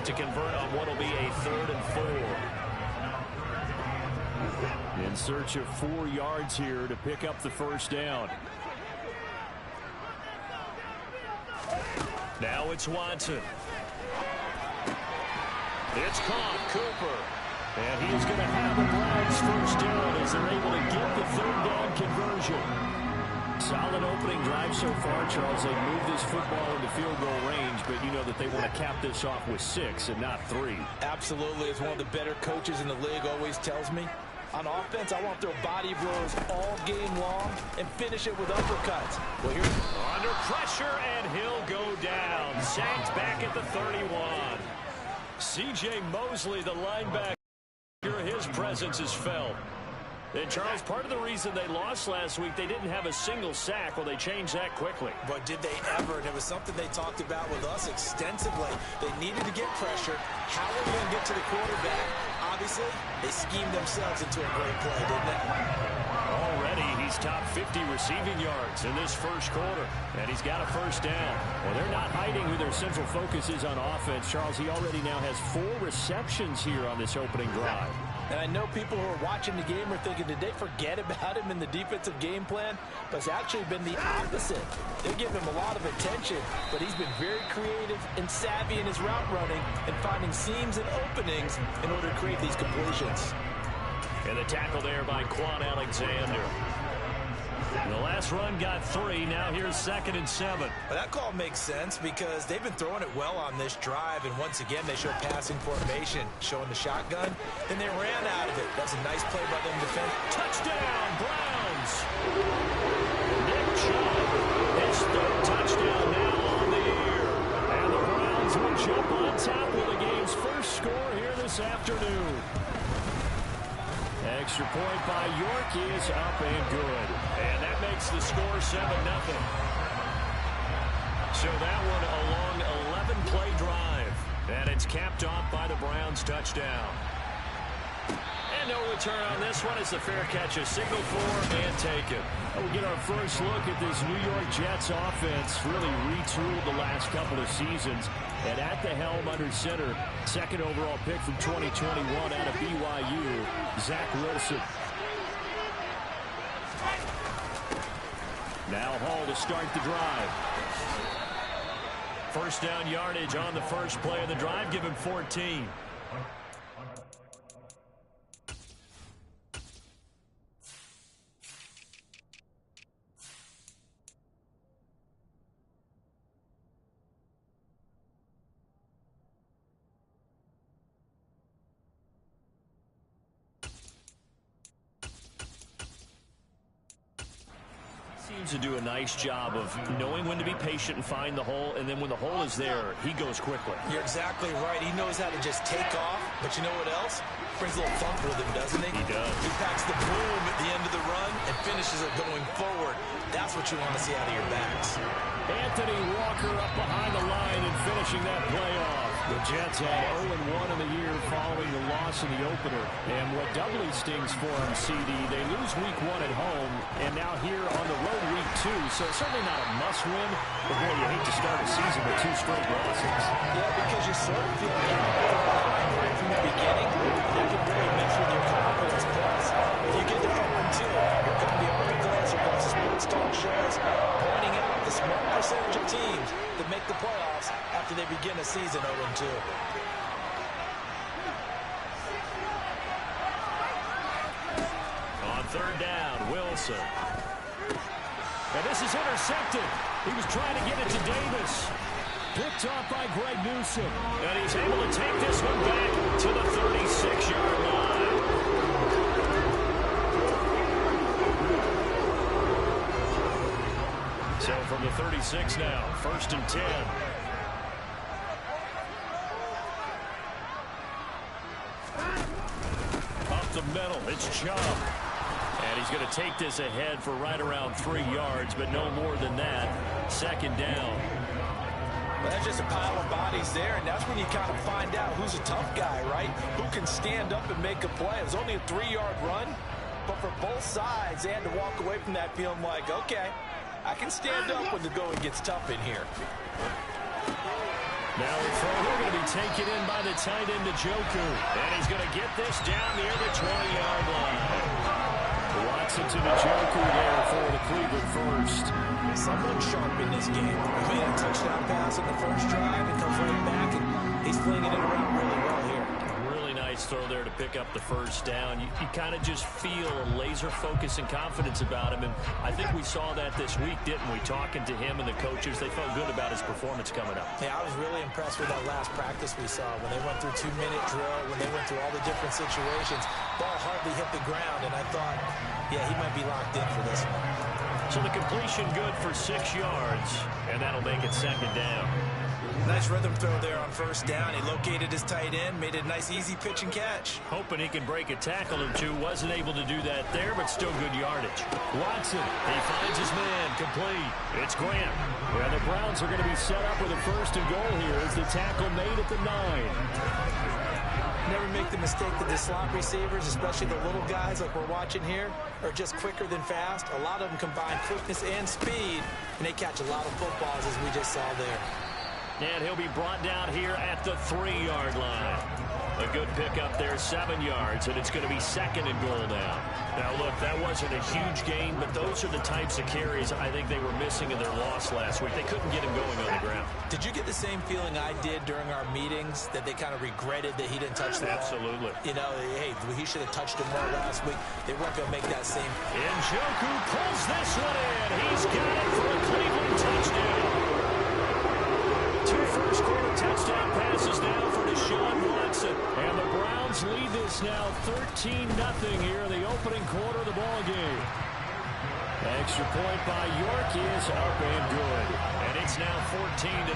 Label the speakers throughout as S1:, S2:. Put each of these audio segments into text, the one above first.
S1: to convert on what will be a 3rd and 4. In search of 4 yards here to pick up the first down. Now it's Watson. It's caught. Cooper. And he's going to have the Browns first down as they're able to get the 3rd down conversion. Solid opening drive so far, Charles. They moved this football into field goal range, but you know that they want to cap this off with 6 and not 3.
S2: Absolutely. As one of the better coaches in the league always tells me, on offense, I want to throw body blows all game long and finish it with uppercuts. Well, here's
S1: under pressure, and he'll go down. Sacked back at the 31. C.J. Mosley, the linebacker, his presence is felt. And, Charles, part of the reason they lost last week, they didn't have a single sack. Well, they changed that quickly.
S2: But did they ever? And it was something they talked about with us extensively. They needed to get pressure. How are they going to get to the quarterback? Obviously, they schemed themselves into a great play, didn't they?
S1: Already, he's top 50 receiving yards in this first quarter. And he's got a first down. Well, they're not hiding who their central focus is on offense. Charles, he already now has 4 receptions here on this opening drive.
S2: And I know people who are watching the game are thinking, did they forget about him in the defensive game plan? But it's actually been the opposite. They give him a lot of attention, but he's been very creative and savvy in his route running and finding seams and openings in order to create these completions.
S1: And the tackle there by Quan Alexander. And the last run got 3. Now here's 2nd and 7.
S2: Well, that call makes sense because they've been throwing it well on this drive. And once again, they show passing formation, showing the shotgun. Then they ran out of it. That's a nice play by them to defend.
S1: Touchdown, Browns! Nick Chubb, his 3rd touchdown now on the year. And the Browns will jump on top with the game's first score here this afternoon. Extra point by York is up and good. And that makes the score 7-0. So that one a long 11-play drive. And it's capped off by the Browns touchdown. And no return on this one as the fair catch is signaled for and taken. We'll get our first look at this New York Jets offense. Really retooled the last couple of seasons. And at the helm under center, 2nd overall pick from 2021 out of BYU, Zach Wilson. Now Hall to start the drive. First down yardage on the first play of the drive. Give him 14. Seems to do a nice job of knowing when to be patient and find the hole, and then when the hole is there, he goes quickly.
S2: You're exactly right. He knows how to just take off, but you know what else? Brings a little funk with him, doesn't he?
S1: He does.
S2: He packs the boom at the end of the run and finishes it going forward. That's what you want to see out of your backs.
S1: Anthony Walker up behind the line and finishing that play off. The Jets had 0-1 in the year following the loss in the opener. And what doubly stings for them, CD, they lose week 1 at home, and now here on the road week 2. So it's certainly not a must-win, but boy, you hate to start a season with 2 straight losses.
S2: Yeah, because you sort of feel right from the beginning. That can really mess with your confidence. Plus, if you get to 0-2, you're going to be articles across sports talk shows pointing out the small percentage of teams that make the playoffs after they begin a season 0-2.
S1: On 3rd down, Wilson. And this is intercepted. He was trying to get it to Davis. Picked off by Greg Newsom. And he's able to take this one back to the 36-yard line. So from the 36 now, 1st and 10. Up the middle, it's Chubb. And he's going to take this ahead for right around 3 yards, but no more than that. 2nd down.
S2: Well, that's just a pile of bodies there, and that's when you kind of find out who's a tough guy, right? Who can stand up and make a play. It was only a 3-yard run, but for both sides, they had to walk away from that feeling like, okay, I can stand up when the going gets tough in here.
S1: Now the throw, they're going to be taken in by the tight end, Njoku. And he's going to get this down near the 20-yard line. Watson to Njoku there for the Cleveland first.
S2: Someone sharp in this game. He made a touchdown pass in the first drive and comes right back, and he's flinging it around really well here.
S1: Really nice throw there to pick up the first down. You kind of just feel a laser focus and confidence about him, and I think we saw that this week, didn't we? Talking to him and the coaches, they felt good about his performance coming up.
S2: Yeah, I was really impressed with that last practice we saw when they went through 2-minute drill, when they went through all the different situations. Ball hardly hit the ground, and I thought, yeah, he might be locked in for this one.
S1: So the completion good for 6 yards, and that'll make it second down.
S2: Nice rhythm throw there on first down. He located his tight end, made a nice easy pitch and catch.
S1: Hoping he can break a tackle or two. Wasn't able to do that there, but still good yardage. Watson, he finds his man, complete. It's Grant. And the Browns are going to be set up with a first and goal here as the tackle made at the 9.
S2: Never make the mistake that the slot receivers, especially the little guys like we're watching here, are just quicker than fast. A lot of them combine quickness and speed, and they catch a lot of footballs, as we just saw there.
S1: And he'll be brought down here at the 3-yard line. A good pickup there, 7 yards, and it's going to be second and goal now. Now, look, that wasn't a huge gain, but those are the types of carries I think they were missing in their loss last week. They couldn't get him going on the ground.
S2: Did you get the same feeling I did during our meetings, that they kind of regretted that he didn't touch the ball?
S1: Absolutely.
S2: You know, hey, he should have touched him more last week. They weren't going to make that same.
S1: Njoku pulls this one in. He's got it for a Cleveland touchdown. 2 first-quarter touchdown passes now for Deshaun Watson. And the Browns lead this now 13-0 here in the opening quarter of the ball game. Extra point by York is up and good. And it's now 14-0.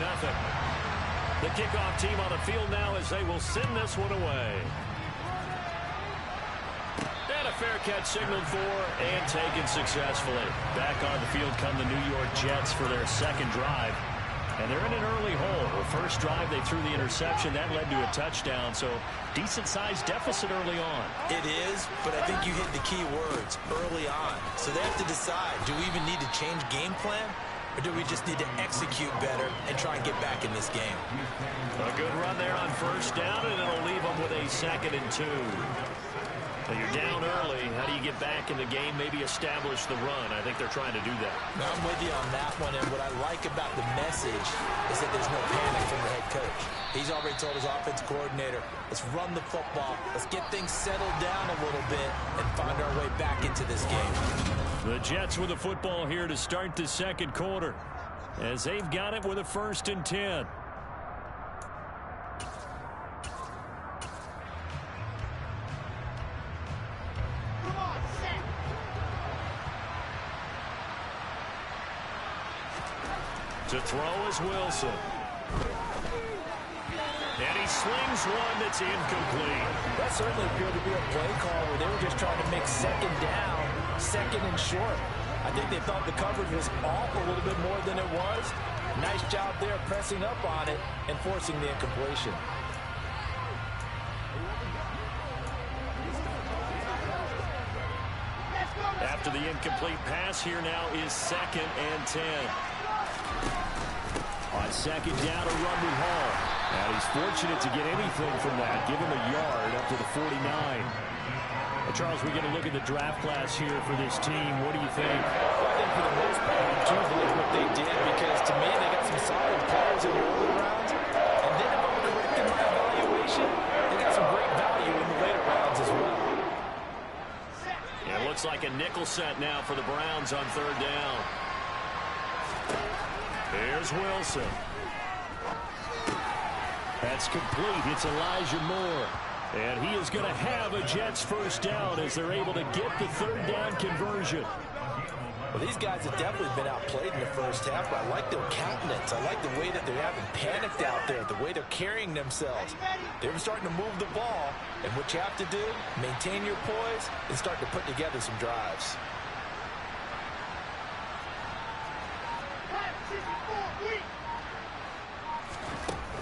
S1: The kickoff team on the field now as they will send this one away. And a fair catch signaled for and taken successfully. Back on the field come the New York Jets for their second drive. And they're in an early hole. The first drive, they threw the interception. That led to a touchdown, so decent-sized deficit early on.
S2: It is, but I think you hit the key words, early on. So they have to decide, do we even need to change game plan, or do we just need to execute better and try and get back in this game?
S1: A good run there on first down, and it'll leave them with a 2nd and 2. So you're down early. How do you get back in the game, maybe establish the run? I think they're trying to do that.
S2: Now, I'm with you on that one, and what I like about the message is that there's no panic from the head coach. He's already told his offensive coordinator, let's run the football, let's get things settled down a little bit and find our way back into this game.
S1: The Jets with the football here to start the second quarter as they've got it with a 1st and 10. To throw is Wilson. And he slings one that's incomplete.
S2: That certainly appeared to be a play call where they were just trying to make second down, 2nd and short. I think they thought the coverage was off a little bit more than it was. Nice job there pressing up on it and forcing the incompletion.
S1: After the incomplete pass, here now is 2nd and 10. On second down, a run with Hall. And he's fortunate to get anything from that. Give him a yard up to the 49. Charles, we get a look at the draft class here for this team. What do you think?
S2: Well, I think for the most part, I do like what they did because, to me, they got some solid players in the early rounds. And then if I'm correct in my evaluation, they got some great value in the later rounds as well.
S1: Yeah, it looks like a nickel set now for the Browns on 3rd down. Here's Wilson. That's complete. It's Elijah Moore. And he is going to have a Jets first down as they're able to get the 3rd down conversion.
S2: Well, these guys have definitely been outplayed in the first half, but I like their countenance. I like the way that they haven't panicked out there, the way they're carrying themselves. They're starting to move the ball, and what you have to do, maintain your poise and start to put together some drives.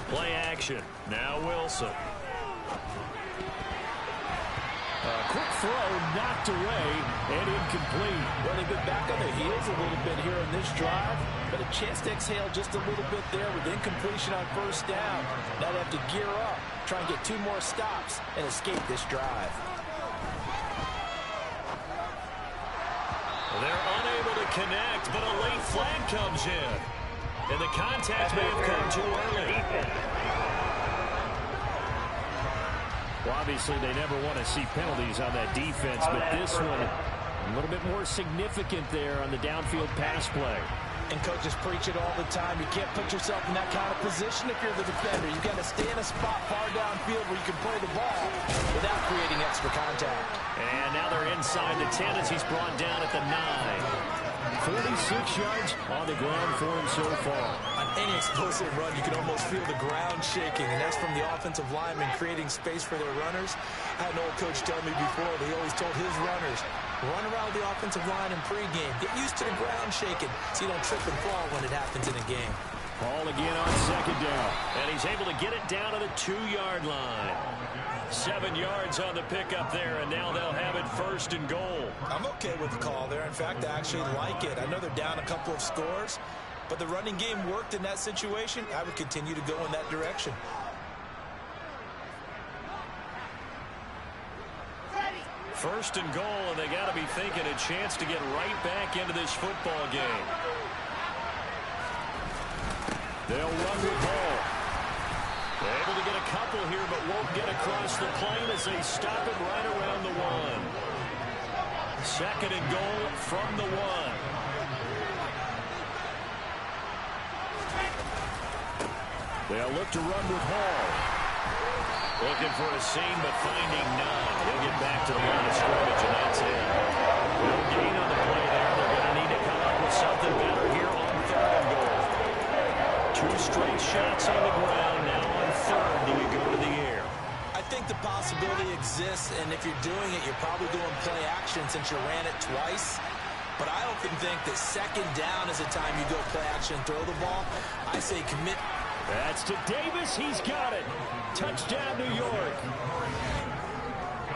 S1: Play action. Now Wilson. Quick throw knocked away and incomplete.
S2: Well, they've been back on their heels a little bit here on this drive, but a chance to exhale just a little bit there with incompletion on first down. Now they have to gear up, try and get 2 more stops, and escape this drive.
S1: They're unable to connect, but a late flag comes in. And the contact may have come too early. Well, obviously, they never want to see penalties on that defense, but this one a little bit more significant there on the downfield pass play.
S2: And coaches preach it all the time. You can't put yourself in that kind of position if you're the defender. You've got to stay in a spot far downfield where you can play the ball without creating extra contact.
S1: And now they're inside the 10 as he's brought down at the 9. 46 yards on the ground for him so far.
S2: On any explosive run, you can almost feel the ground shaking, and that's from the offensive linemen creating space for their runners. I had an old coach tell me before, they always told his runners, run around the offensive line in pregame. Get used to the ground shaking so you don't trip and fall when it happens in a game.
S1: Ball again on second down. And he's able to get it down to the 2-yard line. 7 yards on the pickup there, and now they'll have it first and goal.
S2: I'm okay with the call there. In fact, I actually like it. I know they're down a couple of scores, but the running game worked in that situation. I would continue to go in that direction.
S1: First and goal, and they got to be thinking a chance to get right back into this football game. They'll run with Hall. They're able to get a couple here, but won't get across the plane as they stop it right around the 1. Second and goal from the 1. They'll look to run with Hall. Looking for a seam, but finding none. He'll get back to the line of scrimmage, and that's it. No gain on the play there. They're going to need to come up with something better here on third and goal. 2 straight shots on the ground. Now on third, do we go to the air?
S2: I think the possibility exists, and if you're doing it, you're probably doing play action since you ran it twice. But I often think that second down is the time you go play action and throw the ball. I say commit.
S1: That's to Davis. He's got it. Touchdown, New York.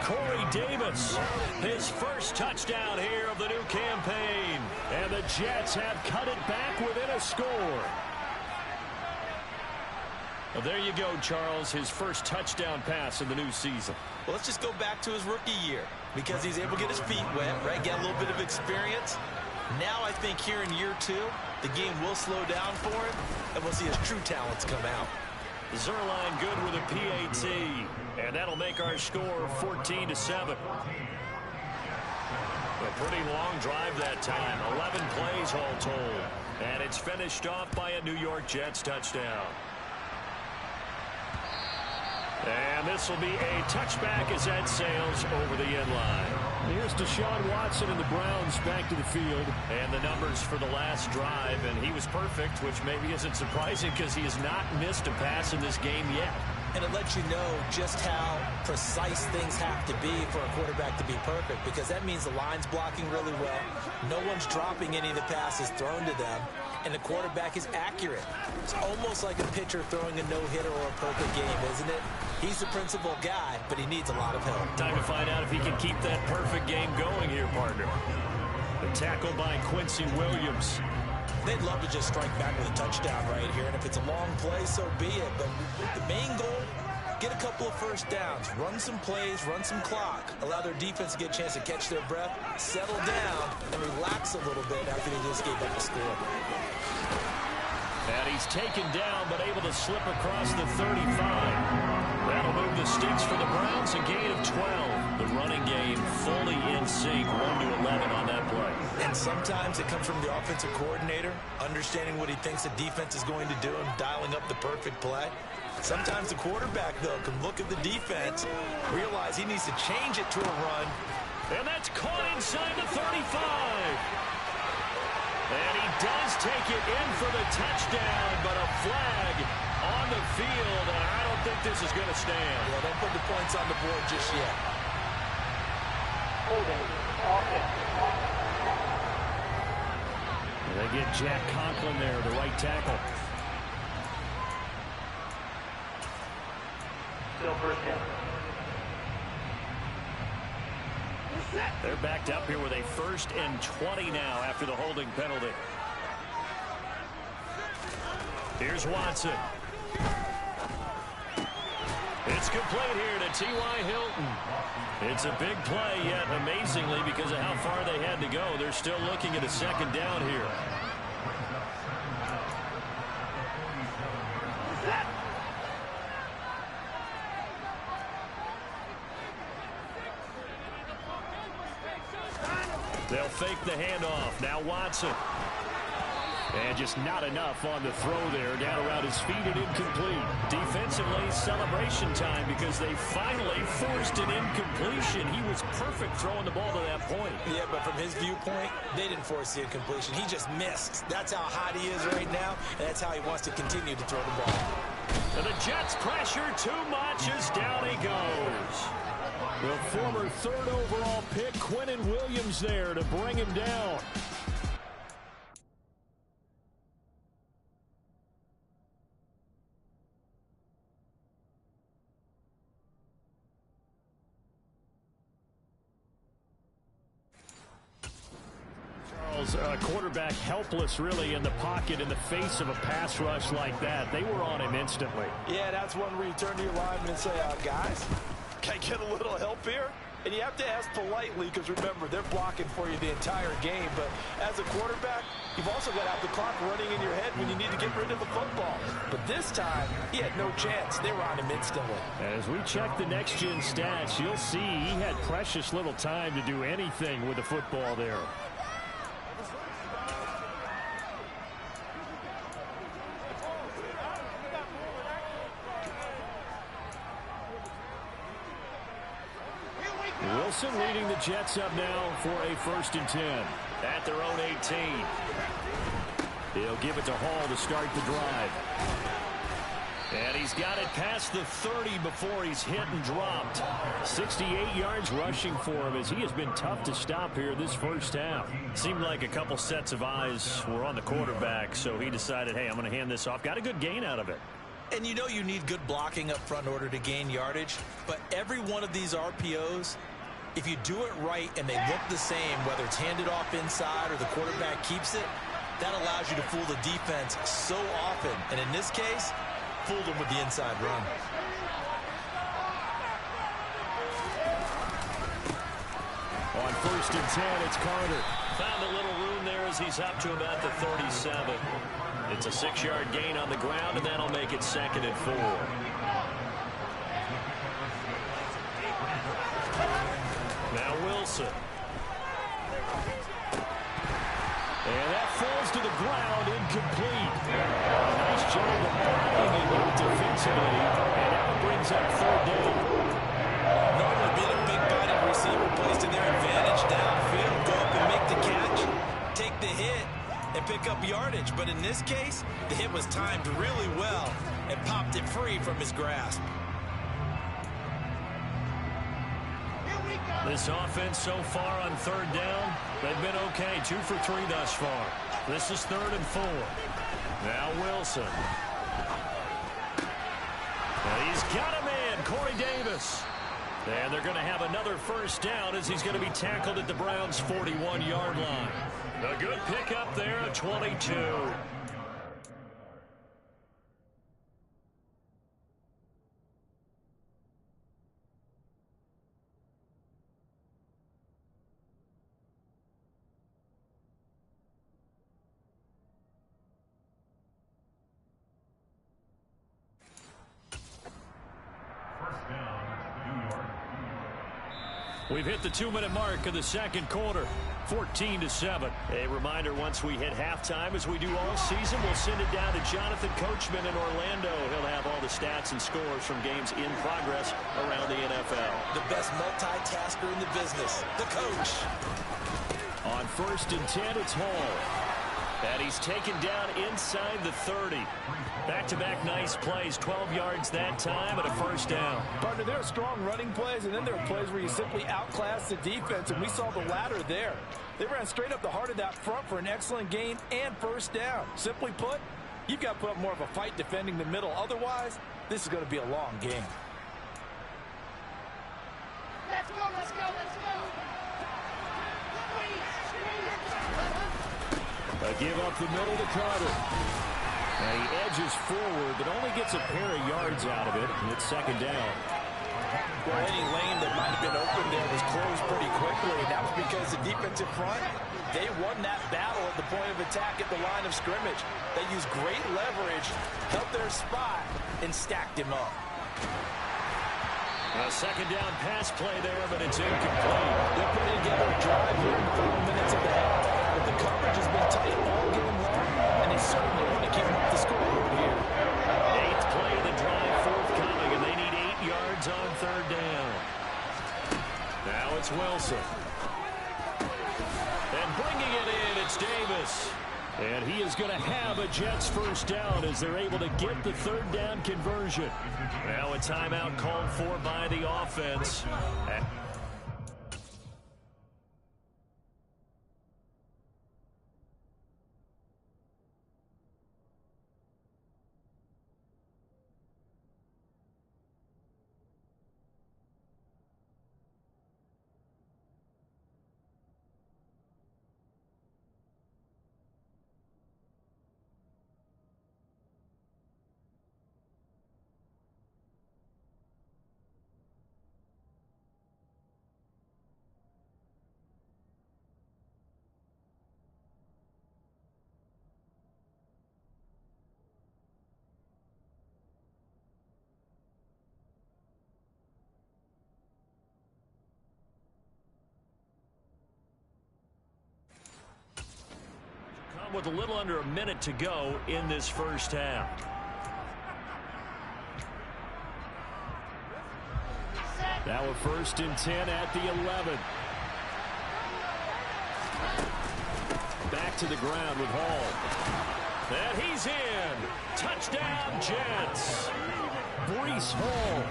S1: Corey Davis, his first touchdown here of the new campaign. And the Jets have cut it back within a score. Well, there you go, Charles, his first touchdown pass in the new season.
S2: Well, let's just go back to his rookie year because he's able to get his feet wet, right? Get a little bit of experience. Now I think here in year 2, the game will slow down for him, and we'll see his true talents come out.
S1: Zerline good with a PAT, and that'll make our score 14-7. A pretty long drive that time, 11 plays all told, and it's finished off by a New York Jets touchdown. And this will be a touchback as that sails over the end line. Here's Deshaun Watson and the Browns back to the field. And the numbers for the last drive, and he was perfect, which maybe isn't surprising because he has not missed a pass in this game yet.
S2: And it lets you know just how precise things have to be for a quarterback to be perfect, because that means the line's blocking really well. No one's dropping any of the passes thrown to them, and the quarterback is accurate. It's almost like a pitcher throwing a no-hitter or a perfect game, isn't it? He's the principal guy, but he needs a lot of help.
S1: Time to find out if he can keep that perfect game going here, partner. The tackle by Quincy Williams.
S2: They'd love to just strike back with a touchdown right here, and if it's a long play, so be it. But the main goal, get a couple of first downs, run some plays, run some clock, allow their defense to get a chance to catch their breath, settle down, and relax a little bit after they just gave up a score.
S1: And he's taken down, but able to slip across the 35. That'll move the sticks for the Browns, a gain of 12. The running game fully in sync, 1-11 on that play.
S2: And sometimes it comes from the offensive coordinator, understanding what he thinks the defense is going to do and dialing up the perfect play. Sometimes the quarterback, though, can look at the defense, realize he needs to change it to a run.
S1: And that's caught inside the 35. And he does take it in for the touchdown, but a flag on the field, and I don't think this is going to stand.
S2: Yeah, don't put the points on the board just yet.
S1: They get Jack Conklin there, the right tackle.
S3: Still first down.
S1: They're backed up here with a 1st and 20 now after the holding penalty. Here's Watson. It's complete here to T.Y. Hilton. It's a big play, yet amazingly, because of how far they had to go, they're still looking at a 2nd down here. They'll fake the handoff. Now Watson. And just not enough on the throw there. Down around his feet and incomplete. Defensively, celebration time because they finally forced an incompletion. He was perfect throwing the ball to that point.
S2: Yeah, but from his viewpoint, they didn't force the incompletion. He just missed. That's how hot he is right now, and that's how he wants to continue to throw the ball.
S1: And the Jets pressure too much as down he goes. The former 3rd overall pick, Quinnen Williams, there to bring him down. Quarterback helpless really in the pocket in the face of a pass rush like that. They were on him instantly.
S2: Yeah, that's one where you turn to your lineman and say, guys, can I get a little help here? And you have to ask politely because, remember, they're blocking for you the entire game. But as a quarterback, you've also got to have the clock running in your head when you need to get rid of the football. But this time, he had no chance. They were on him instantly.
S1: As we check the next-gen stats, you'll see he had precious little time to do anything with the football there. Wilson leading the Jets up now for a 1st and 10 at their own 18. He'll give it to Hall to start the drive. And he's got it past the 30 before he's hit and dropped. 68 yards rushing for him as he has been tough to stop here this first half. Seemed like a couple sets of eyes were on the quarterback, so he decided, hey, I'm going to hand this off. Got a good gain out of it.
S2: And you know you need good blocking up front in order to gain yardage, but every one of these RPOs, if you do it right and they look the same, whether it's handed off inside or the quarterback keeps it, that allows you to fool the defense so often. And in this case, fooled them with the inside run.
S1: On 1st and 10, it's Carter. Found a little room there as he's up to about the 37. It's a 6-yard gain on the ground, and that'll make it 2nd and 4. Now Wilson. And that falls to the ground, incomplete. Nice job of blocking it defensively, and now it brings up 3rd down.
S2: Normally being a big-bodied receiver plays to their advantage downfield. Go up and make the catch, take the hit, and pick up yardage. But in this case, the hit was timed really well and popped it free from his grasp.
S1: This offense so far on 3rd down, they've been okay. 2 for 3 thus far. This is 3rd and 4. Now Wilson. And he's got a man, Corey Davis. And they're going to have another 1st down as he's going to be tackled at the Browns' 41-yard line. A good pickup there at 22. We've hit the 2-minute mark of the 2nd quarter, 14-7. A reminder, once we hit halftime, as we do all season, we'll send it down to Jonathan Coachman in Orlando. He'll have all the stats and scores from games in progress around the NFL.
S2: The best multitasker in the business, the coach.
S1: On 1st and 10, it's Hall. And he's taken down inside the 30. Back-to-back nice plays, 12 yards that time and a 1st down.
S3: Partner, there are strong running plays, and then there are plays where you simply outclass the defense, and we saw the latter there. They ran straight up the heart of that front for an excellent gain and 1st down. Simply put, you've got to put up more of a fight defending the middle. Otherwise, this is going to be a long game.
S4: Let's go, let's go, let's go.
S1: give up the middle to Carter. And he edges forward, but only gets a pair of yards out of it, and it's second down.
S3: Well, any lane that might have been open there was closed pretty quickly. That was because the defensive front, they won that battle at the point of attack at the line of scrimmage. They used great leverage, held their spot, and stacked him up.
S1: A second down pass play there, but it's incomplete.
S3: They're putting together a drive here in the final minutes of the half. But the coverage has been tight all game long, and they certainly want to keep up the scoreboard here.
S1: Eighth play of the drive forthcoming, and they need 8 yards on third down. Now it's Wilson. And bringing it in, it's Davis. And he is going to have a Jets first down as they're able to get the third down conversion. Now a timeout called for by the offense. With a little under a minute to go in this first half. Now a 1st and 10 at the 11. Back to the ground with Hall. And he's in. Touchdown, Jets. Breece Hall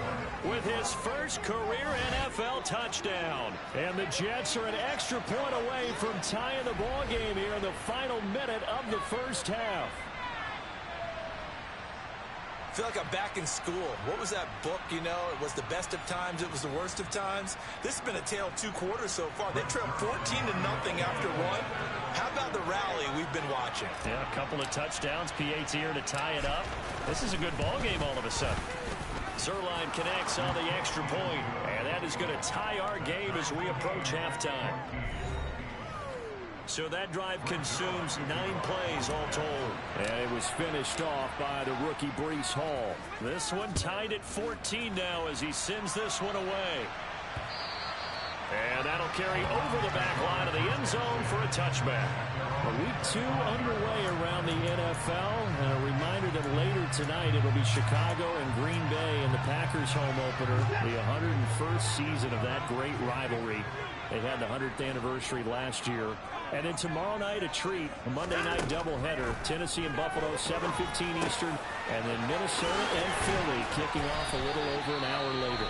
S1: with his first career NFL touchdown. And the Jets are an extra point away from tying the ball game here in the final minute of the first half.
S2: I feel like I'm back in school. What was that book, you know? It was the best of times. It was the worst of times. This has been a tale of 2 quarters so far. They trailed 14-0 after 1. How about the rally we've been watching?
S1: Yeah, a couple of touchdowns. PAT here to tie it up. This is a good ball game all of a sudden. Zuerlein connects on the extra point, and that is going to tie our game as we approach halftime. So that drive consumes 9 plays all told. And it was finished off by the rookie Breece Hall. This one tied at 14 now as he sends this one away. And that'll carry over the back line of the end zone for a touchback. Week 2 underway around the NFL. And a reminder that later tonight it'll be Chicago and Green Bay in the Packers home opener. The 101st season of that great rivalry. They had the 100th anniversary last year. And then tomorrow night a treat, a Monday night doubleheader. Tennessee and Buffalo, 7:15 Eastern. And then Minnesota and Philly kicking off a little over an hour later.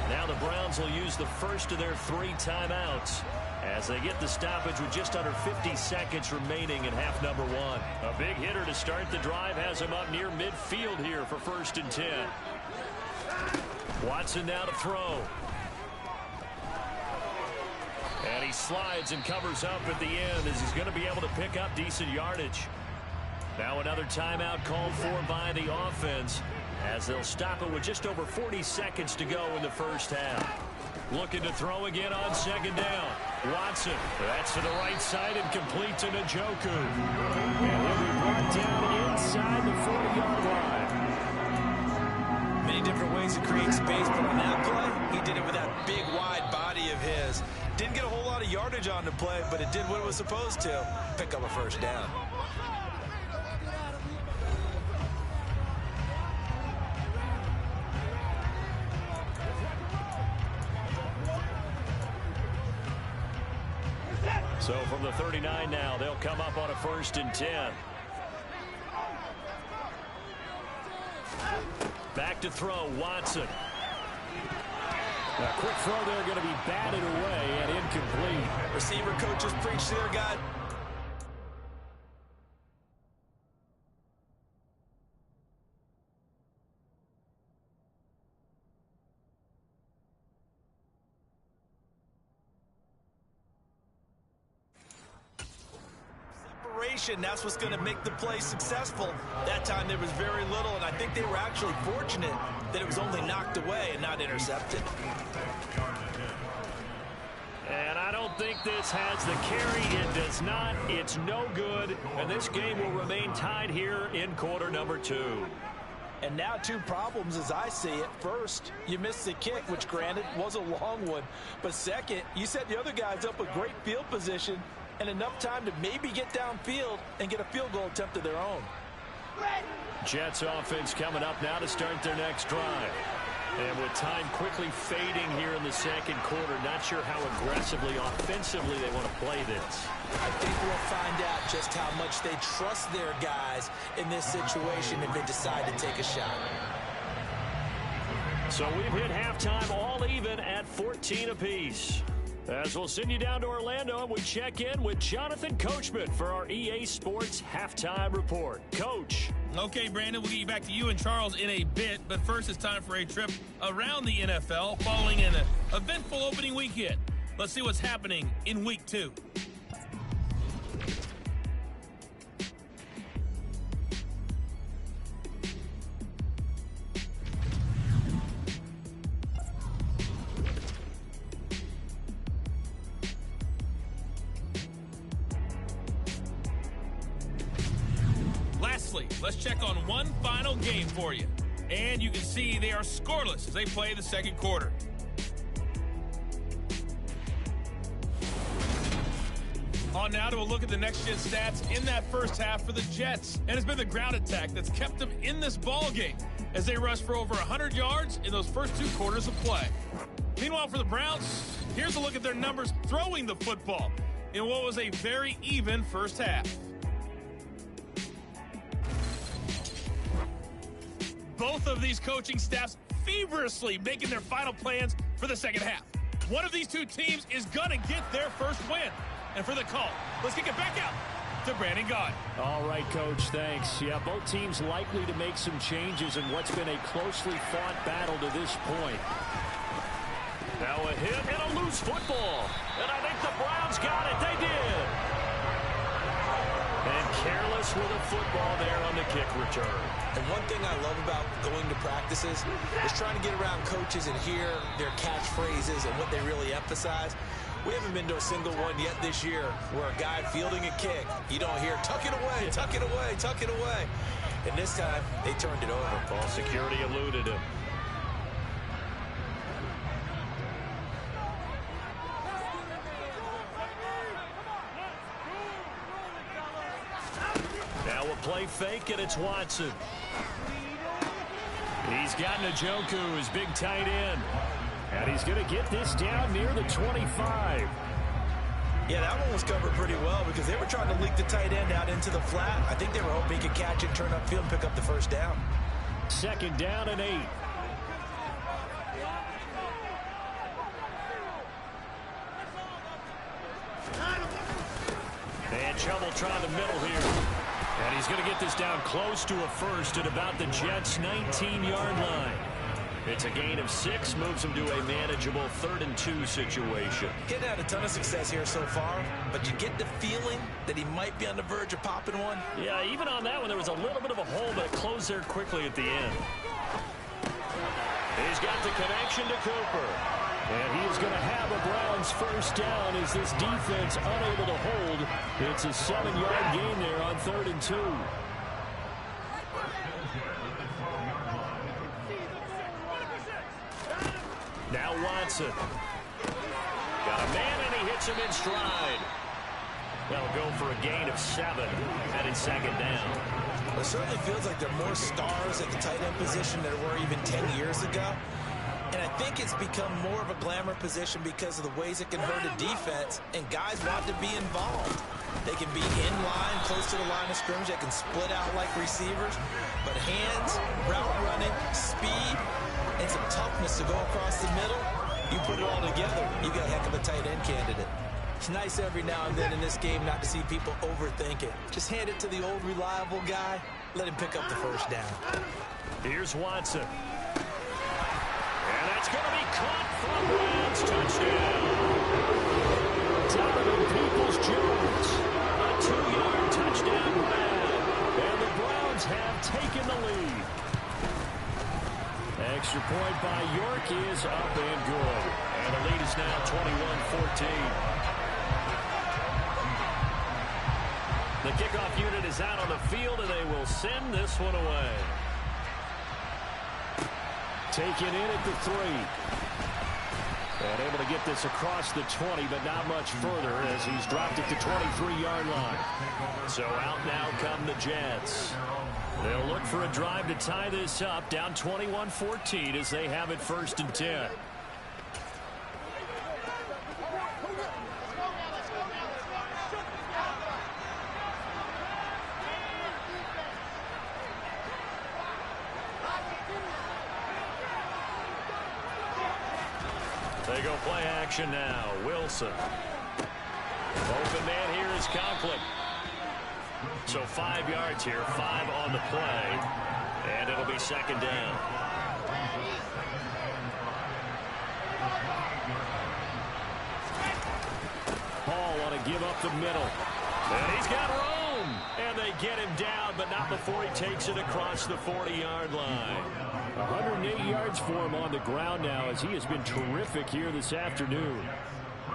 S1: Now the Browns will use the first of their 3 timeouts as they get the stoppage with just under 50 seconds remaining in half number 1. A big hitter to start the drive has him up near midfield here for 1st and 10. Watson now to throw. And he slides and covers up at the end as he's going to be able to pick up decent yardage. Now another timeout called for by the offense as they'll stop it with just over 40 seconds to go in the first half. Looking to throw again on 2nd down. Watson, that's to the right side and complete to Njoku. And he'll be brought down inside the 40-yard line.
S2: Many different ways to create space, but on that play, he did it with that big, wide body of his. Didn't get a whole lot of yardage on the play, but it did what it was supposed to. Pick up a 1st down.
S1: So from the 39 now, they'll come up on a 1st and 10. Back to throw, Watson. A quick throw there going to be batted away and incomplete.
S2: Receiver coaches preach to their guy.
S3: situation, that's what's going to make the play successful. That time there was very little, and I think they were actually fortunate that it was only knocked away and not intercepted.
S1: And I don't think this has the carry. It does not. It's no good. And this game will remain tied here in quarter number 2.
S3: And now 2 problems as I see it. First, you missed the kick, which granted was a long one. But second, you set the other guys up with great field position and enough time to maybe get downfield and get a field goal attempt of their own.
S1: Jets offense coming up now to start their next drive. And with time quickly fading here in the second quarter, not sure how aggressively, offensively they want to play this.
S3: I think we'll find out just how much they trust their guys in this situation if they decide to take a shot.
S1: So we've hit halftime all even at 14 apiece. As we'll send you down to Orlando, and we check in with Jonathan Coachman for our EA Sports Halftime Report. Coach.
S4: Okay, Brandon, we'll get back to you and Charles in a bit, but first it's time for a trip around the NFL following an eventful opening weekend. Let's see what's happening in Week 2. Let's check on one final game for you. And you can see they are scoreless as they play the second quarter. On now to a look at the next-gen stats in that first half for the Jets. And it's been the ground attack that's kept them in this ball game as they rushed for over 100 yards in those first 2 quarters of play. Meanwhile, for the Browns, here's a look at their numbers throwing the football in what was a very even first half. Both of these coaching staffs feverishly making their final plans for the second half. One of these 2 teams is going to get their first win. And for the call, let's kick it back out to Brandon Gaudin.
S1: All right, Coach, thanks. Yeah, both teams likely to make some changes in what's been a closely fought battle to this point. Now a hit and a loose football. And I think the Browns got it. They did. And careless with a football there on the kick return.
S3: And one thing I love about going to practices is trying to get around coaches and hear their catchphrases and what they really emphasize. We haven't been to a single one yet this year where a guy fielding a kick, you don't hear, tuck it away, tuck it away, tuck it away. And this time, they turned it over.
S1: Ball security eluded him. Now a play fake, and it's Watson. He's got Njoku, his big tight end. And he's going to get this down near the 25.
S3: Yeah, that one was covered pretty well because they were trying to leak the tight end out into the flat. I think they were hoping he could catch it, turn upfield, and pick up the first down.
S1: Second down and 8. And trouble trying the middle here. And he's going to get this down close to a first at about the Jets' 19-yard line. It's a gain of 6, moves him to a manageable 3rd and 2 situation.
S3: Getting had a ton of success here so far, but you get the feeling that he might be on the verge of popping one.
S1: Yeah, even on that one, there was a little bit of a hole, but it closed there quickly at the end. He's got the connection to Cooper. And he is going to have a Browns first down as this defense unable to hold. It's a 7-yard gain there on 3rd and 2. Now Watson. Got a man, and he hits him in stride. They'll go for a gain of 7, and it's second down.
S3: It certainly feels like there are more stars at the tight end position than there were even 10 years ago. And I think it's become more of a glamour position because of the ways it can hurt a defense, and guys want to be involved. They can be in line, close to the line of scrimmage. They can split out like receivers. But hands, route running, speed, and some toughness to go across the middle, you put it all together, you got a heck of a tight end candidate. It's nice every now and then in this game not to see people overthink it. Just hand it to the old reliable guy, let him pick up the first down.
S1: Here's Watson. And that's going to be caught for a Browns touchdown. Donovan Peoples-Jones. A 2-yard touchdown grab. And the Browns have taken the lead. Extra point by York is up and good. And the lead is now 21-14. The kickoff unit is out on the field, and they will send this one away. Taken in at the 3. And able to get this across the 20, but not much further as he's dropped it to 23-yard line. So out now come the Jets. They'll look for a drive to tie this up, down 21-14 as they have it 1st and 10. They go play action now. Wilson. Open man here is Conklin. So 5 yards here, 5 on the play. And it'll be 2nd down. Hall want to give up the middle. And he's got room. And they get him down, but not before he takes it across the 40-yard line. 108 yards for him on the ground now as he has been terrific here this afternoon.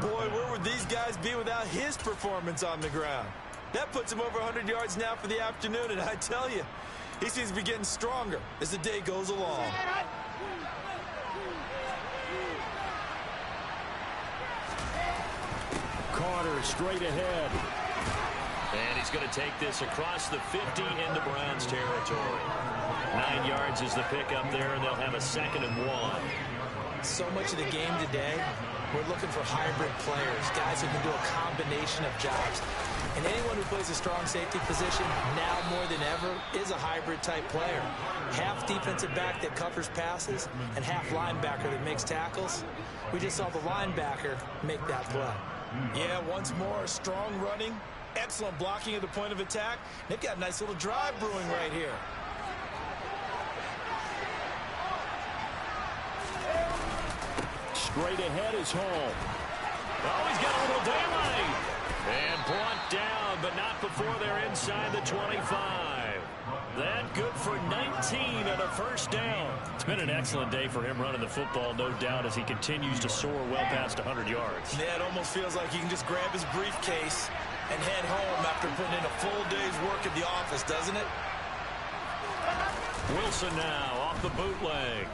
S3: Boy, where would these guys be without his performance on the ground? That puts him over 100 yards now for the afternoon, and I tell you, he seems to be getting stronger as the day goes along.
S1: Carter straight ahead. And he's going to take this across the 50 into Browns territory. 9 yards is the pickup there, and they'll have a 2nd and 1.
S2: So much of the game today, we're looking for hybrid players, guys who can do a combination of jobs. And anyone who plays a strong safety position, now more than ever, is a hybrid-type player. Half defensive back that covers passes, and half linebacker that makes tackles. We just saw the linebacker make that play.
S3: Yeah, once more, strong running, excellent blocking at the point of attack. They've got a nice little drive brewing right here.
S1: Straight ahead is Hall. Oh, he's got a little daylight. And brought down, but not before they're inside the 25. That good for 19 and a 1st down. It's been an excellent day for him running the football, no doubt, as he continues to soar well past 100 yards.
S3: Yeah, it almost feels like he can just grab his briefcase and head home after putting in a full day's work at the office, doesn't it?
S1: Wilson now off the bootleg.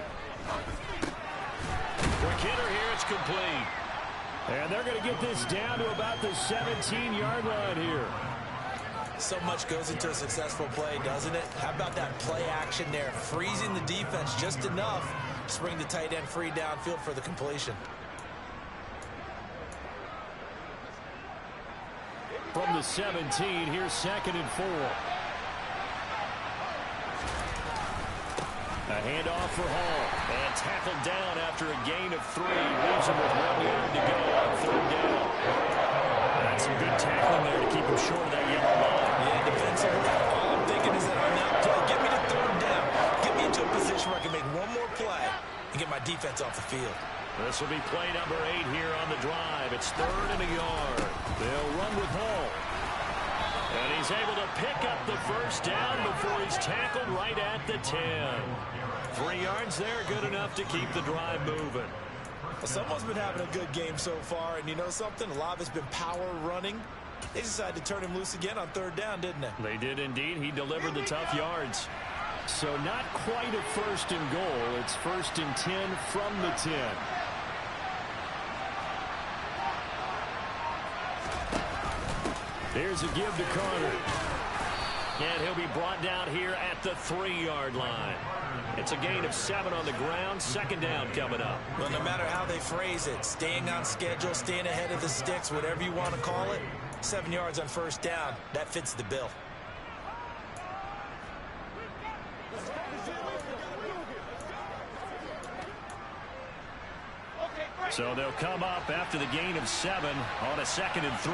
S1: Quick hitter here, it's complete. And they're going to get this down to about the 17-yard line here.
S2: So much goes into a successful play, doesn't it? How about that play action there? Freezing the defense just enough to bring the tight end free downfield for the completion.
S1: From the 17, here's 2nd and 4. A handoff for Hall. And tackled down after a gain of 3. Leaves him with 1 yard to go on 3rd down. That's some good tackling there to keep him short of that yellow line.
S3: Yeah, defensively, all I'm thinking is that on that play, get me to 3rd down. Get me into a position where I can make one more play and get my defense off the field.
S1: This will be play number 8 here on the drive. It's 3rd and a yard. They'll run with Hall. And he's able to pick up the 1st down before he's tackled right at the 10. 3 yards there, good enough to keep the drive moving.
S3: Well, someone's been having a good game so far, and you know something? A lot of it's been power running. They decided to turn him loose again on 3rd down, didn't they?
S1: They did indeed. He delivered the tough yards. So not quite a 1st and goal. It's 1st and 10 from the 10. Here's a give to Carter. And he'll be brought down here at the 3-yard line. It's a gain of 7 on the ground. 2nd down coming up.
S3: Well, no matter how they phrase it, staying on schedule, staying ahead of the sticks, whatever you want to call it, 7 yards on 1st down, that fits the bill.
S1: So they'll come up after the gain of 7 on a 2nd and 3.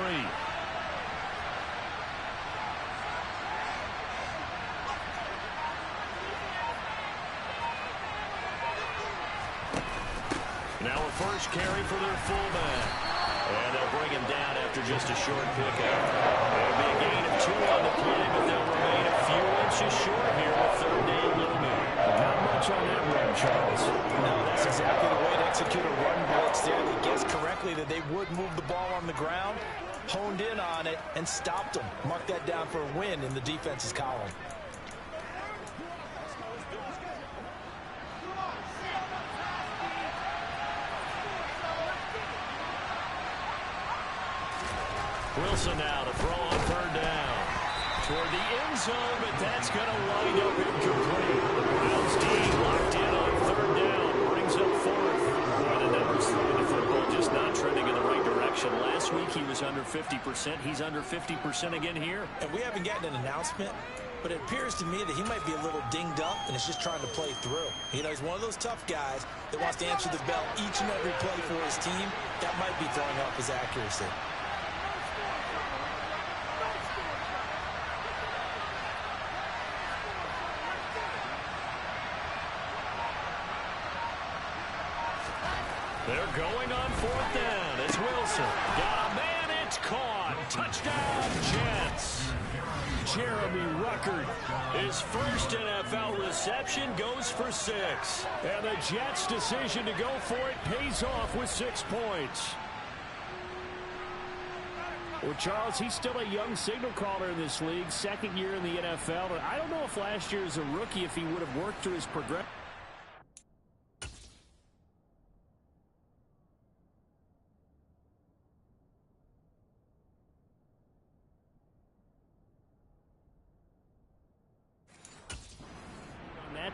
S1: Now a first carry for their fullback. And they'll bring him down after just a short pickup. It'll be a gain of 2 on the play, but they'll remain a few inches short here with third down looming.
S3: Not much on that run, Charles. No, that's exactly the way to execute a run blitz there. They guessed correctly that they would move the ball on the ground, honed in on it, and stopped them. Mark that down for a win in the defense's column.
S1: Wilson now to throw on third down. Toward the end zone, but that's going to wind up incomplete. Bills D locked in on third down. Brings up fourth. Boy, the numbers throwing the football just not trending in the right direction. Last week he was under 50%. He's under 50% again here.
S3: And we haven't gotten an announcement, but it appears to me that he might be a little dinged up and is just trying to play through. You know, he's one of those tough guys that wants to answer the bell each and every play for his team. That might be throwing off his accuracy.
S1: They're going on fourth down. It's Wilson. Got a man. It's caught. Touchdown, Jets. Jeremy Ruckert, his first NFL reception, goes for 6. And the Jets' decision to go for it pays off with 6 points.
S5: Well, Charles, he's still a young signal caller in this league, second year in the NFL. But I don't know if last year as a rookie, if he would have worked through his progression.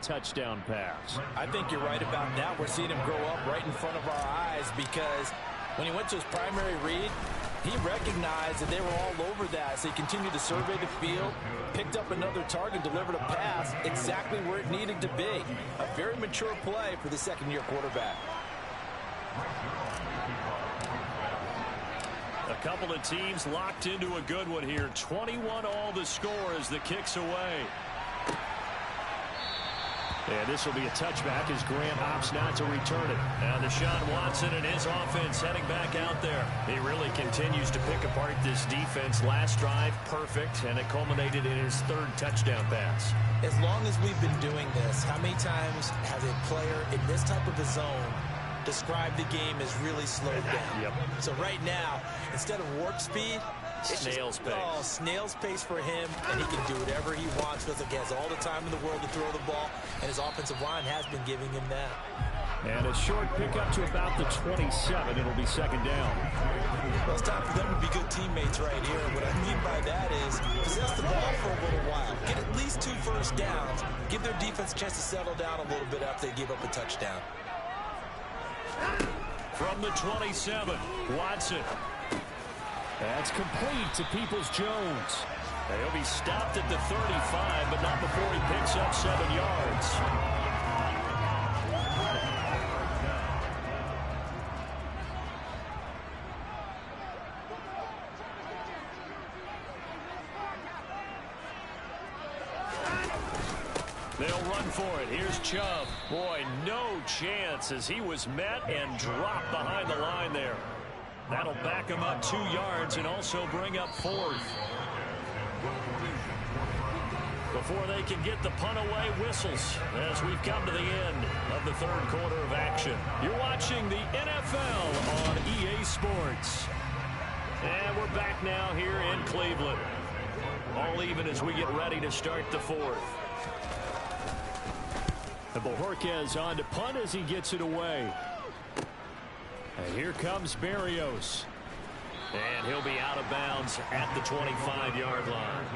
S5: Touchdown pass.
S3: I think you're right about that. We're seeing him grow up right in front of our eyes because when he went to his primary read, he recognized that they were all over that. So he continued to survey the field, picked up another target, delivered a pass exactly where it needed to be. A very mature play for the second-year quarterback.
S1: A couple of teams locked into a good one here. 21 all the score as the kick's away. And this will be a touchback as Grant opts not to return it. Now Deshaun Watson and his offense heading back out there. He really continues to pick apart this defense. Last drive, perfect, and it culminated in his 3rd touchdown pass.
S3: As long as we've been doing this, how many times has a player in this type of a zone described the game as really slowed down?
S1: Yep.
S3: So right now, instead of warp speed,
S1: snail's pace.
S3: Oh, snail's pace for him, and he can do whatever he wants. Feels like he has all the time in the world to throw the ball, and his offensive line has been giving him that.
S5: And a short pickup to about the 27. It'll be second down.
S3: Well, it's time for them to be good teammates right here. What I mean by that is possess the ball for a little while. Get at least 2 first downs. Give their defense a chance to settle down a little bit after they give up a touchdown.
S1: From the 27, Watson.
S5: That's complete to Peoples-Jones.
S1: He'll be stopped at the 35, but not before he picks up 7 yards. They'll run for it. Here's Chubb. Boy, no chance as he was met and dropped behind the line there. That'll back him up 2 yards and also bring up 4th. Before they can get the punt away, whistles as we've come to the end of the 3rd quarter of action. You're watching the NFL on EA Sports. And we're back now here in Cleveland. All even as we get ready to start the 4th.
S5: And Bojorquez on to punt as he gets it away. And here comes Berrios.
S1: And he'll be out of bounds at the 25-yard line.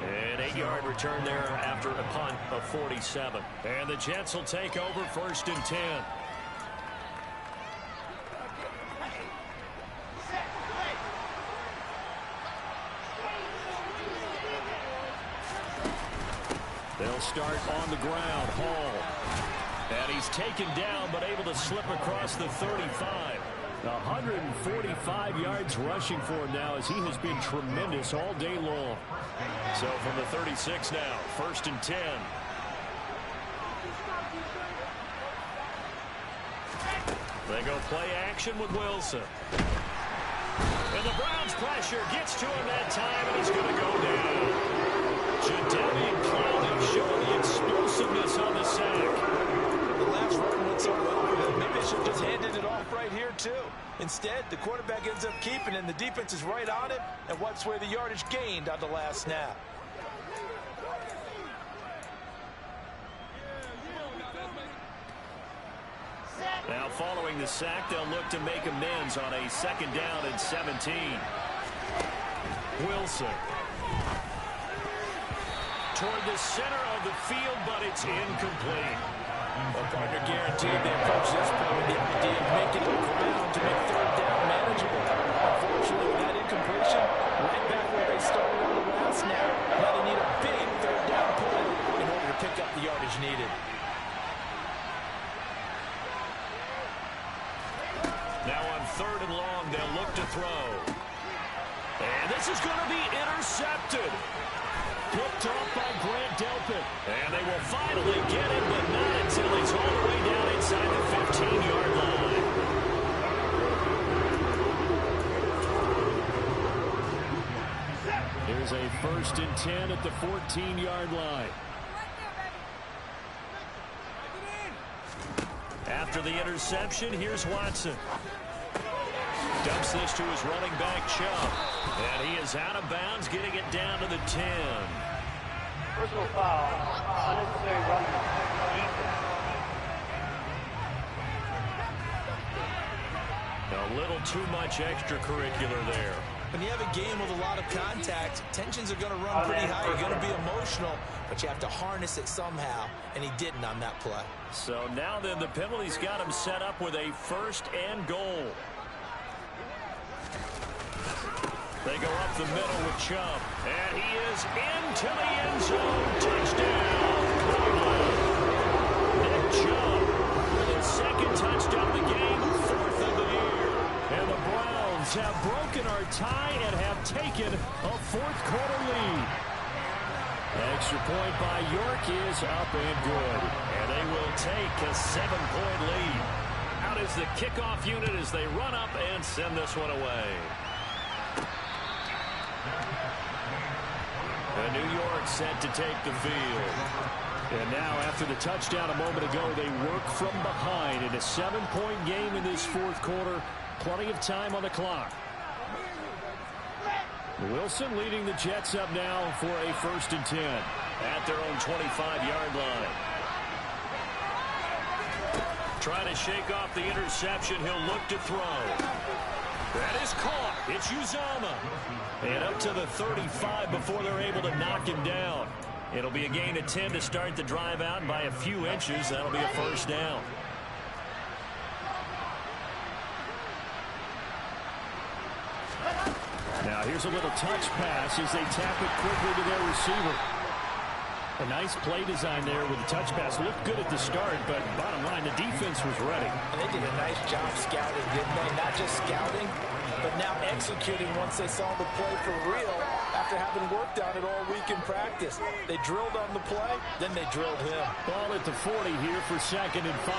S1: An 8-yard return there after a punt of 47. And the Jets will take over 1st and 10.
S5: They'll start on the ground. Hall.
S1: And he's taken down, but able to slip across the 35.
S5: 145 yards rushing for him now as he has been tremendous all day long.
S1: So from the 36 now, 1st and 10. They go play action with Wilson. And the Browns pressure gets to him that time, and he's going to go down. Jadeveon Clowney showing the explosiveness on the sack.
S3: The last run went so well for them. Maybe they should have just handed it off right here, too. Instead, the quarterback ends up keeping it, and the defense is right on it and wipes away the yardage gained on the last snap.
S1: Now following the sack, they'll look to make amends on a 2nd down and 17. Wilson. Toward the center of the field, but it's incomplete.
S3: Well, partner guaranteed they approach this play with the idea of making it ground to make 3rd down manageable. Unfortunately, with that incompletion, right back where they started on the last snap, now they need a big 3rd down play in order to pick up the yardage needed.
S1: Now on 3rd and long, they'll look to throw. And this is going to be intercepted. Picked off by Grant Delpit. And they will finally get him, but not until he's all the way down inside the 15-yard line.
S5: Here's a 1st and 10 at the 14-yard line.
S1: After the interception, here's Watson. Dumps this to his running back, Chubb. And he is out of bounds, getting it down to the 10.
S6: Personal foul, unnecessary running, defense.
S1: A little too much extracurricular there.
S3: When you have a game with a lot of contact, tensions are going to run pretty high. You're going to be emotional, but you have to harness it somehow, and he didn't on that play.
S1: So now then, the penalty's got him set up with a 1st and goal. They go up the middle with Chubb, and he is into the end zone. Touchdown, Cleveland. Nick Chubb with his 2nd touchdown of the game, 4th of the year. And the Browns have broken our tie and have taken a 4th quarter lead. Extra point by York is up and good. And they will take a 7-point lead. Out is the kickoff unit as they run up and send this one away. And New York set to take the field.
S5: And now, after the touchdown a moment ago, they work from behind in a 7-point game in this 4th quarter. Plenty of time on the clock. Wilson leading the Jets up now for a 1st and 10.
S1: At their own 25-yard line. Trying to shake off the interception. He'll look to throw. That is caught. It's Uzama. And up to the 35 before they're able to knock him down. It'll be a gain of 10 to start the drive out by a few inches. That'll be a 1st down.
S5: Now here's a little touch pass as they tap it quickly to their receiver. A nice play design there with the touch pass. Looked good at the start, but bottom line, the defense was ready.
S3: And they did a nice job scouting, didn't they? Not just scouting, but now executing once they saw the play for real after having worked on it all week in practice. They drilled on the play, then they drilled him.
S5: Ball at the 40 here for 2nd and 5.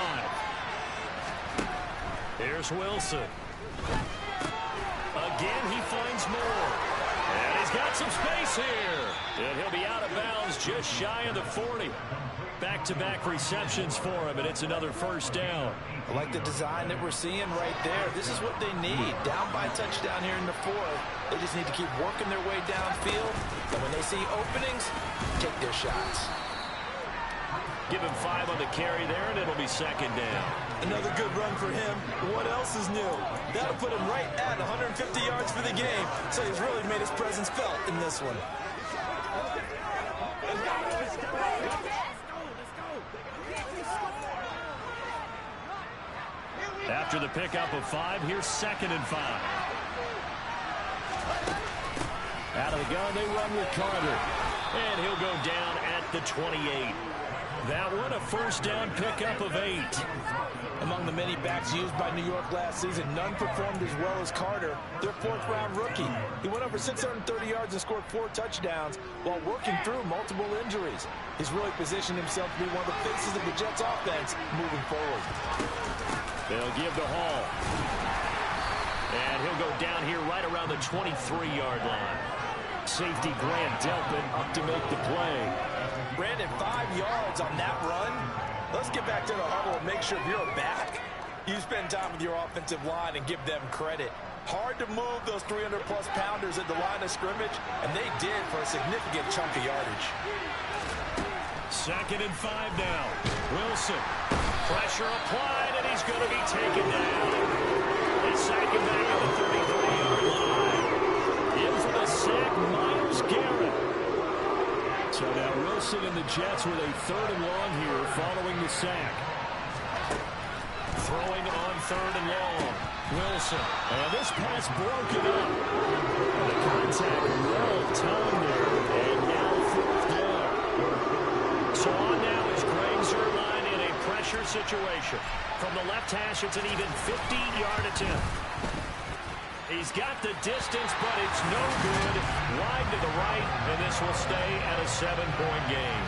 S1: Here's Wilson. Again, he finds more. And he's got some space here. And he'll be out of bounds just shy of the 40. Back-to-back receptions for him, and it's another 1st down.
S3: I like the design that we're seeing right there. This is what they need. Down by a touchdown here in the 4th. They just need to keep working their way downfield. And when they see openings, take their shots.
S1: Give him 5 on the carry there, and it'll be 2nd down.
S3: Another good run for him. What else is new? That'll put him right at 150 yards for the game. So he's really made his presence felt in this one.
S1: After the pickup of 5, here's 2nd and 5.
S5: Out of the gun, they run with Carter.
S1: And he'll go down at the 28. That one, a 1st down pickup of 8.
S3: Among the many backs used by New York last season, none performed as well as Carter, their 4th-round rookie. He went over 630 yards and scored 4 touchdowns while working through multiple injuries. He's really positioned himself to be one of the faces of the Jets offense moving forward.
S5: They'll give the Hall.
S1: And he'll go down here right around the 23-yard line. Safety Grant Delpit up to make the play.
S3: Brandon, 5 yards on that run. Let's get back to the huddle and make sure if you're a back, you spend time with your offensive line and give them credit. Hard to move those 300-plus pounders at the line of scrimmage, and they did for a significant chunk of yardage.
S1: 2nd and 5 now. Wilson. Pressure applied, and he's going to be taken down. They sack him back at the 33-yard line. In for the sack, Myles Garrett. So now Wilson and the Jets with a 3rd and long here following the sack. Throwing on 3rd and long. Wilson. And this pass broken up. The contact well timed there. And now 4th down. So on now is Greg Zuerlein in a pressure situation. From the left hash, it's an even 50-yard attempt. He's got the distance, but it's no good. Wide to the right, and this will stay at a 7-point game.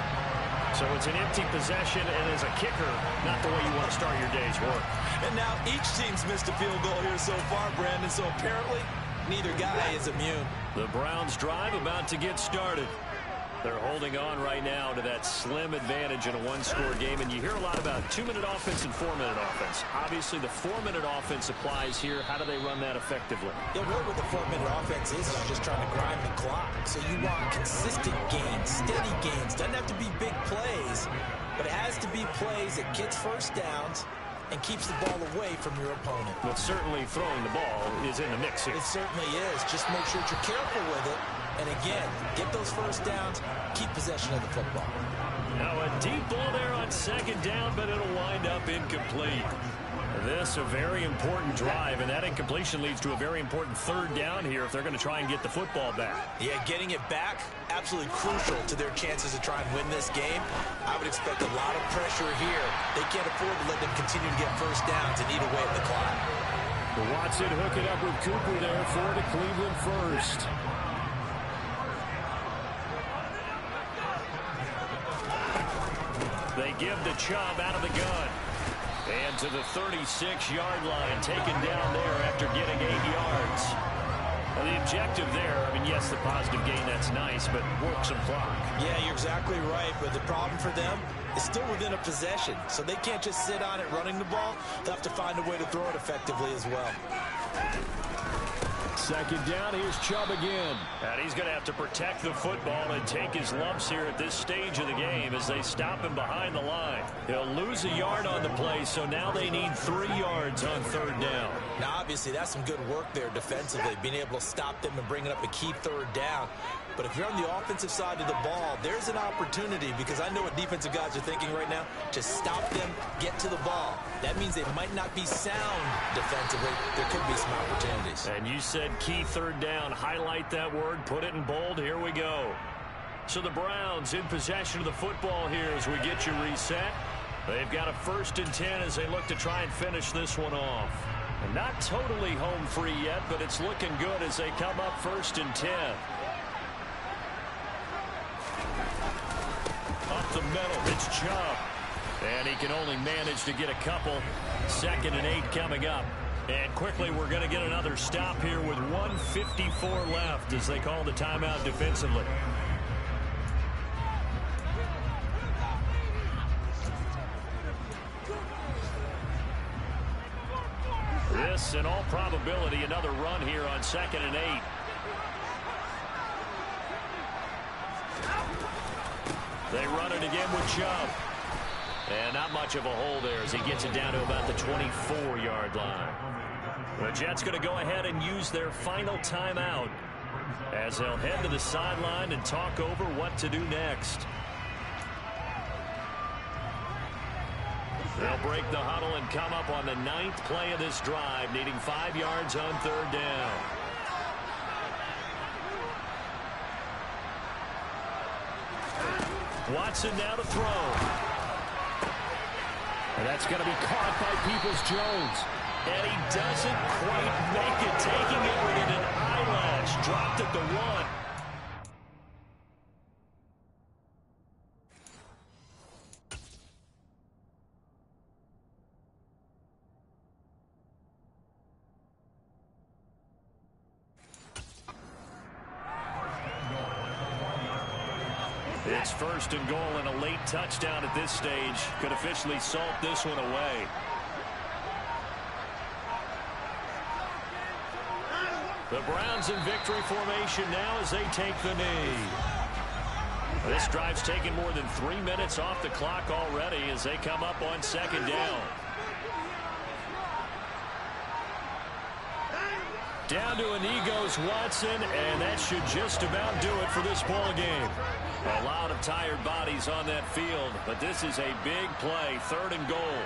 S1: So it's an empty possession, and as a kicker, not the way you want to start your day's work.
S3: And now each team's missed a field goal here so far, Brandon, so apparently neither guy is immune.
S1: The Browns drive about to get started. They're holding on right now to that slim advantage in a one-score game, and you hear a lot about 2-minute offense and 4-minute offense. Obviously, the 4-minute offense applies here. How do they run that effectively?
S2: Yeah, really what the 4-minute offense is just trying to grind the clock. So you want consistent gains, steady gains. Doesn't have to be big plays, but it has to be plays that gets first downs and keeps the ball away from your opponent.
S1: But certainly throwing the ball is in the mix here.
S2: It certainly is. Just make sure that you're careful with it. And again, get those first downs, keep possession of the football.
S1: Now a deep ball there on 2nd down, but it'll wind up incomplete. This a very important drive, and that incompletion leads to a very important 3rd down here if they're going to try and get the football back.
S2: Yeah, getting it back, absolutely crucial to their chances to try and win this game. I would expect a lot of pressure here. They can't afford to let them continue to get first downs and eat away at the clock.
S5: Watson hook it up with Cooper there for the Cleveland first.
S1: They give the Chubb out of the gun. And to the 36-yard line, taken down there after getting 8 yards. Now the objective there, I mean, yes, the positive gain, that's nice, but work some clock.
S2: Yeah, you're exactly right, but the problem for them is still within a possession, so they can't just sit on it running the ball. They'll have to find a way to throw it effectively as well.
S5: 2nd down, here's Chubb again.
S1: And he's going to have to protect the football and take his lumps here at this stage of the game as they stop him behind the line. He'll lose a yard on the play, so now they need 3 yards on 3rd down.
S2: Now, obviously, that's some good work there defensively, being able to stop them and bringing up a key 3rd down. But if you're on the offensive side of the ball, there's an opportunity, because I know what defensive guys are thinking right now, to stop them, get to the ball. That means they might not be sound defensively. There could be some opportunities.
S1: And you said key 3rd down. Highlight that word. Put it in bold. Here we go. So the Browns in possession of the football here as we get you reset. They've got a 1st and 10 as they look to try and finish this one off. And not totally home free yet, but it's looking good as they come up 1st and 10. Up the middle, it's Chubb. And he can only manage to get a couple. 2nd and 8 coming up. And quickly, we're going to get another stop here with 1:54 left as they call the timeout defensively. This, in all probability, another run here on 2nd and 8. They run it again with Chubb. And not much of a hole there as he gets it down to about the 24-yard line. The Jets going to go ahead and use their final timeout as they'll head to the sideline and talk over what to do next. They'll break the huddle and come up on the 9th play of this drive, needing 5 yards on 3rd down. Watson now to throw.
S5: And that's going to be caught by Peoples-Jones.
S1: And he doesn't quite make it, taking it within an eyelash. Dropped at the 1. It's first and goal, and a late touchdown at this stage could officially salt this one away. The Browns in victory formation now as they take the knee. This drive's taken more than 3 minutes off the clock already as they come up on second down. Down to a knee goes Watson, and that should just about do it for this ball game. A lot of tired bodies on that field, but this is a big play, 3rd and goal.